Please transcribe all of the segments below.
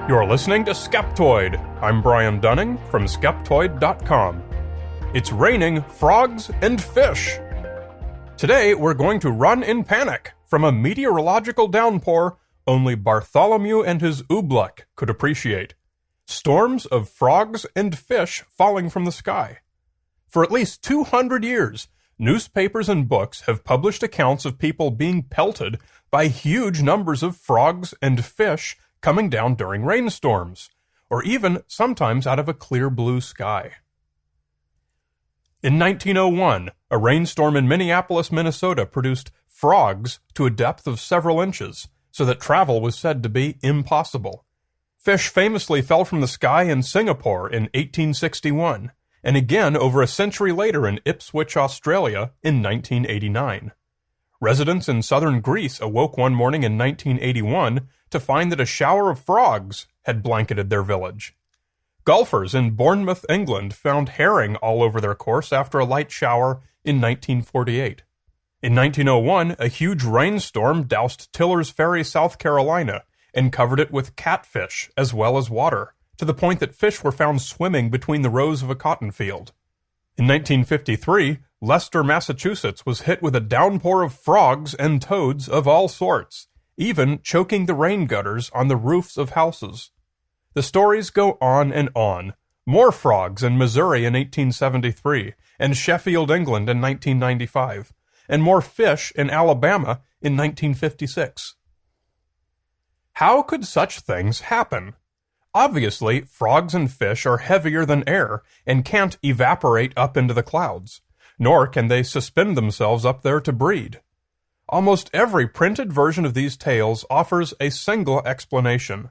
You're listening to Skeptoid. I'm Brian Dunning from Skeptoid.com. It's raining frogs and fish. Today, we're going to run in panic from a meteorological downpour only Bartholomew and his oobleck could appreciate. Storms of frogs and fish falling from the sky. For at least 200 years, newspapers and books have published accounts of people being pelted by huge numbers of frogs and fish coming down during rainstorms, or even sometimes out of a clear blue sky. In 1901, a rainstorm in Minneapolis, Minnesota produced frogs to a depth of several inches, so that travel was said to be impossible. Fish famously fell from the sky in Singapore in 1861, and again over a century later in Ipswich, Australia in 1989. Residents in southern Greece awoke one morning in 1981 to find that a shower of frogs had blanketed their village. Golfers in Bournemouth, England found herring all over their course after a light shower in 1948. In 1901, a huge rainstorm doused Tiller's Ferry, South Carolina, and covered it with catfish as well as water, to the point that fish were found swimming between the rows of a cotton field. In 1953, Leicester, Massachusetts was hit with a downpour of frogs and toads of all sorts, even choking the rain gutters on the roofs of houses. The stories go on and on. More frogs in Missouri in 1873, and Sheffield, England in 1995, and more fish in Alabama in 1956. How could such things happen? Obviously, frogs and fish are heavier than air and can't evaporate up into the clouds, nor can they suspend themselves up there to breed. Almost every printed version of these tales offers a single explanation,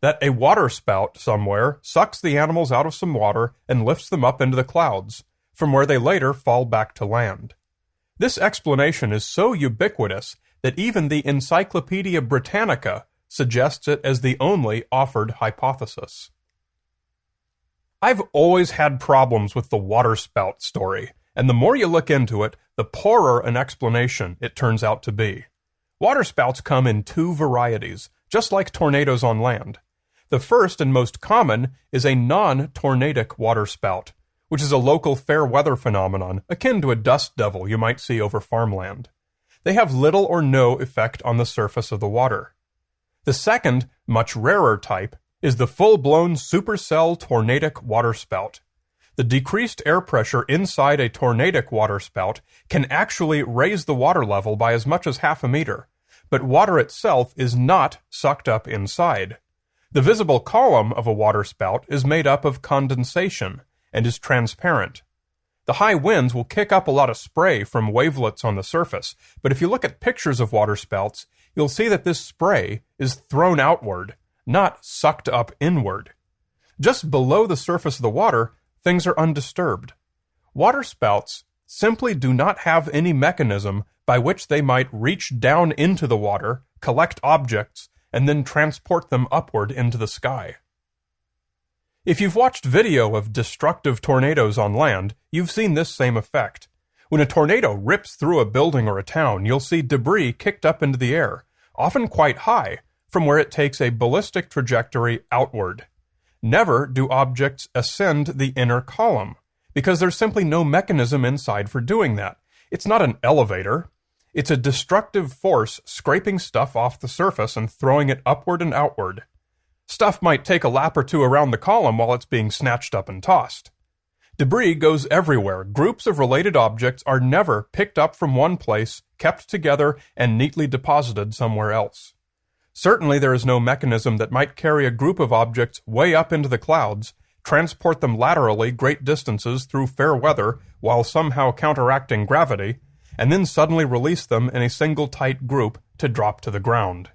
that a waterspout somewhere sucks the animals out of some water and lifts them up into the clouds, from where they later fall back to land. This explanation is so ubiquitous that even the Encyclopedia Britannica suggests it as the only offered hypothesis. I've always had problems with the waterspout story, and the more you look into it, the poorer an explanation it turns out to be. Waterspouts come in two varieties, just like tornadoes on land. The first and most common is a non-tornadic waterspout, which is a local fair weather phenomenon akin to a dust devil you might see over farmland. They have little or no effect on the surface of the water. The second, much rarer type, is the full-blown supercell tornadic waterspout. The decreased air pressure inside a tornadic waterspout can actually raise the water level by as much as half a meter, but water itself is not sucked up inside. The visible column of a waterspout is made up of condensation and is transparent. The high winds will kick up a lot of spray from wavelets on the surface, but if you look at pictures of waterspouts, you'll see that this spray is thrown outward, not sucked up inward. Just below the surface of the water, things are undisturbed. Waterspouts simply do not have any mechanism by which they might reach down into the water, collect objects, and then transport them upward into the sky. If you've watched video of destructive tornadoes on land, you've seen this same effect. When a tornado rips through a building or a town, you'll see debris kicked up into the air, often quite high, from where it takes a ballistic trajectory outward. Never do objects ascend the inner column, because there's simply no mechanism inside for doing that. It's not an elevator. It's a destructive force scraping stuff off the surface and throwing it upward and outward. Stuff might take a lap or two around the column while it's being snatched up and tossed. Debris goes everywhere. Groups of related objects are never picked up from one place, kept together, and neatly deposited somewhere else. Certainly there is no mechanism that might carry a group of objects way up into the clouds, transport them laterally great distances through fair weather while somehow counteracting gravity, and then suddenly release them in a single tight group to drop to the ground.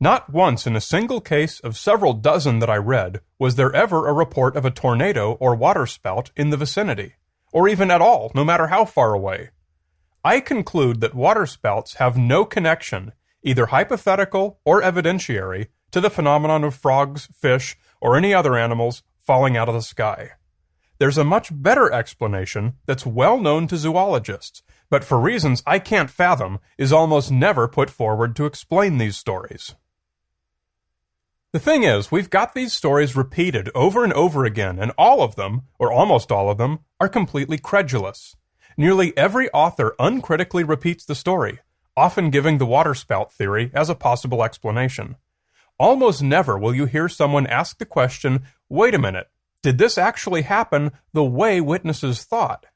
Not once in a single case of several dozen that I read was there ever a report of a tornado or waterspout in the vicinity, or even at all, no matter how far away. I conclude that waterspouts have no connection, either hypothetical or evidentiary, to the phenomenon of frogs, fish, or any other animals falling out of the sky. There's a much better explanation that's well known to zoologists, but for reasons I can't fathom, is almost never put forward to explain these stories. The thing is, we've got these stories repeated over and over again, and all of them, or almost all of them, are completely credulous. Nearly every author uncritically repeats the story, often giving the waterspout theory as a possible explanation. Almost never will you hear someone ask the question, wait a minute, did this actually happen the way witnesses thought?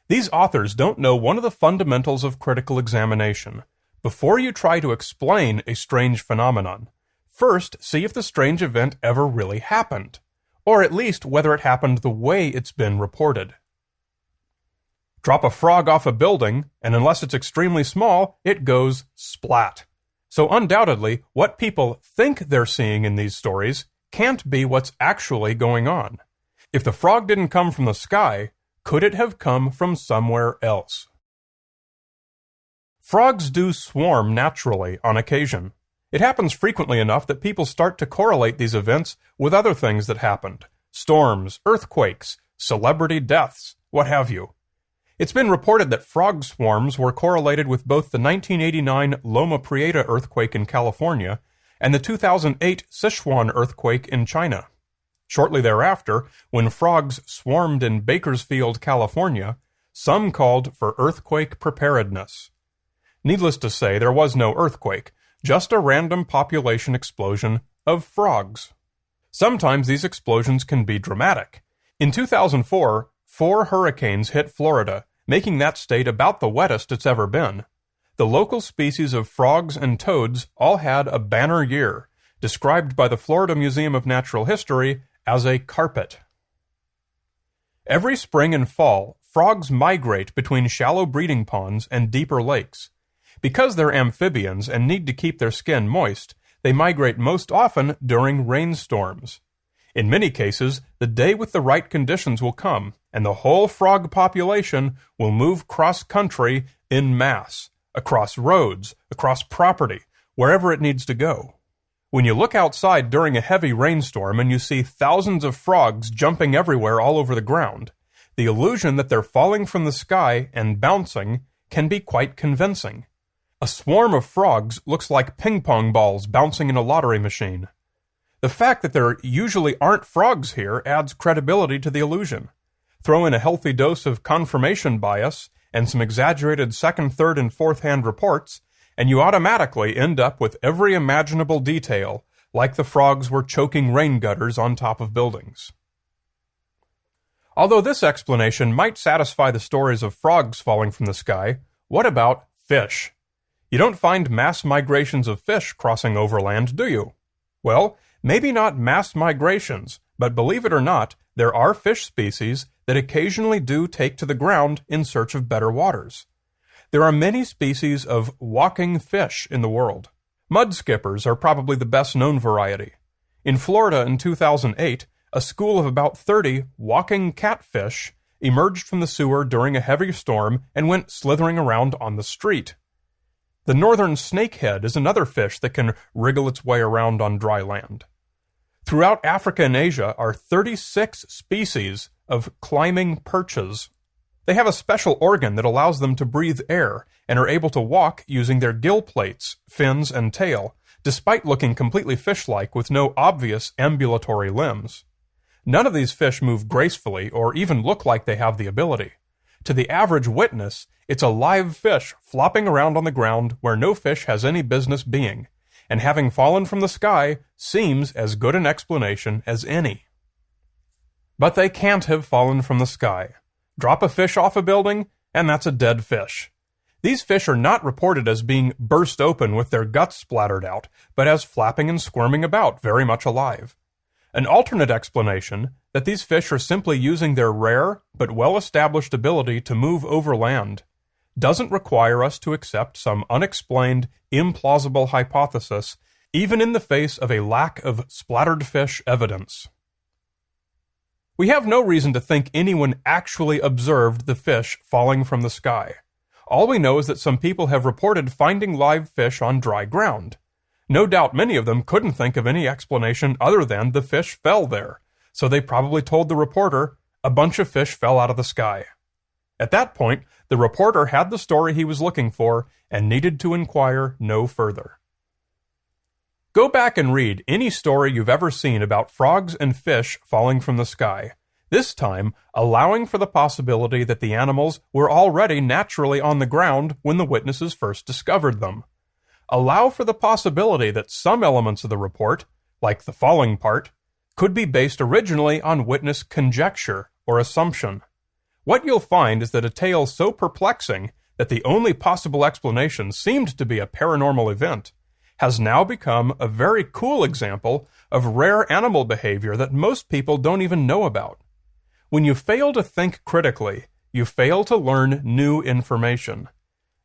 These authors don't know one of the fundamentals of critical examination. Before you try to explain a strange phenomenon, first see if the strange event ever really happened, or at least whether it happened the way it's been reported. Drop a frog off a building, and unless it's extremely small, it goes splat. So undoubtedly, what people think they're seeing in these stories can't be what's actually going on. If the frog didn't come from the sky, could it have come from somewhere else? Frogs do swarm naturally on occasion. It happens frequently enough that people start to correlate these events with other things that happened. Storms, earthquakes, celebrity deaths, what have you. It's been reported that frog swarms were correlated with both the 1989 Loma Prieta earthquake in California and the 2008 Sichuan earthquake in China. Shortly thereafter, when frogs swarmed in Bakersfield, California, some called for earthquake preparedness. Needless to say, there was no earthquake, just a random population explosion of frogs. Sometimes these explosions can be dramatic. In 2004, 4 hurricanes hit Florida, making that state about the wettest it's ever been. The local species of frogs and toads all had a banner year, described by the Florida Museum of Natural History as a carpet. Every spring and fall, frogs migrate between shallow breeding ponds and deeper lakes. Because they're amphibians and need to keep their skin moist, they migrate most often during rainstorms. In many cases, the day with the right conditions will come, and the whole frog population will move cross-country en masse, across roads, across property, wherever it needs to go. When you look outside during a heavy rainstorm and you see thousands of frogs jumping everywhere all over the ground, the illusion that they're falling from the sky and bouncing can be quite convincing. A swarm of frogs looks like ping-pong balls bouncing in a lottery machine. The fact that there usually aren't frogs here adds credibility to the illusion. Throw in a healthy dose of confirmation bias and some exaggerated second, third, and fourth-hand reports, and you automatically end up with every imaginable detail, like the frogs were choking rain gutters on top of buildings. Although this explanation might satisfy the stories of frogs falling from the sky, what about fish? You don't find mass migrations of fish crossing overland, do you? Well, maybe not mass migrations, but believe it or not, there are fish species that occasionally do take to the ground in search of better waters. There are many species of walking fish in the world. Mud skippers are probably the best-known variety. In Florida in 2008, a school of about 30 walking catfish emerged from the sewer during a heavy storm and went slithering around on the street. The northern snakehead is another fish that can wriggle its way around on dry land. Throughout Africa and Asia are 36 species of climbing perches. They have a special organ that allows them to breathe air and are able to walk using their gill plates, fins, and tail, despite looking completely fish-like with no obvious ambulatory limbs. None of these fish move gracefully or even look like they have the ability. To the average witness, it's a live fish flopping around on the ground where no fish has any business being, and having fallen from the sky seems as good an explanation as any. But they can't have fallen from the sky. Drop a fish off a building, and that's a dead fish. These fish are not reported as being burst open with their guts splattered out, but as flapping and squirming about, very much alive. An alternate explanation, that these fish are simply using their rare but well-established ability to move over land, doesn't require us to accept some unexplained, implausible hypothesis, even in the face of a lack of splattered fish evidence. We have no reason to think anyone actually observed the fish falling from the sky. All we know is that some people have reported finding live fish on dry ground. No doubt many of them couldn't think of any explanation other than the fish fell there, so they probably told the reporter, a bunch of fish fell out of the sky. At that point, the reporter had the story he was looking for and needed to inquire no further. Go back and read any story you've ever seen about frogs and fish falling from the sky, this time allowing for the possibility that the animals were already naturally on the ground when the witnesses first discovered them. Allow for the possibility that some elements of the report, like the falling part, could be based originally on witness conjecture or assumption. What you'll find is that a tale so perplexing that the only possible explanation seemed to be a paranormal event has now become a very cool example of rare animal behavior that most people don't even know about. When you fail to think critically, you fail to learn new information.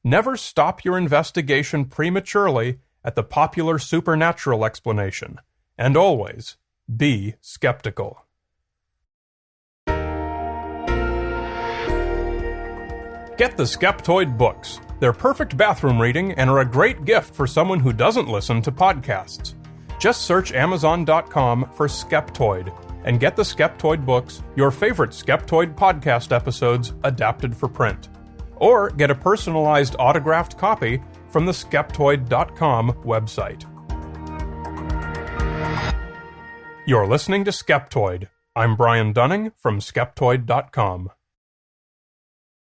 Never stop your investigation prematurely at the popular supernatural explanation, and always be skeptical. Get the Skeptoid books. They're perfect bathroom reading and are a great gift for someone who doesn't listen to podcasts. Just search Amazon.com for Skeptoid and get the Skeptoid books, your favorite Skeptoid podcast episodes adapted for print. Or get a personalized autographed copy from the Skeptoid.com website. You're listening to Skeptoid. I'm Brian Dunning from Skeptoid.com.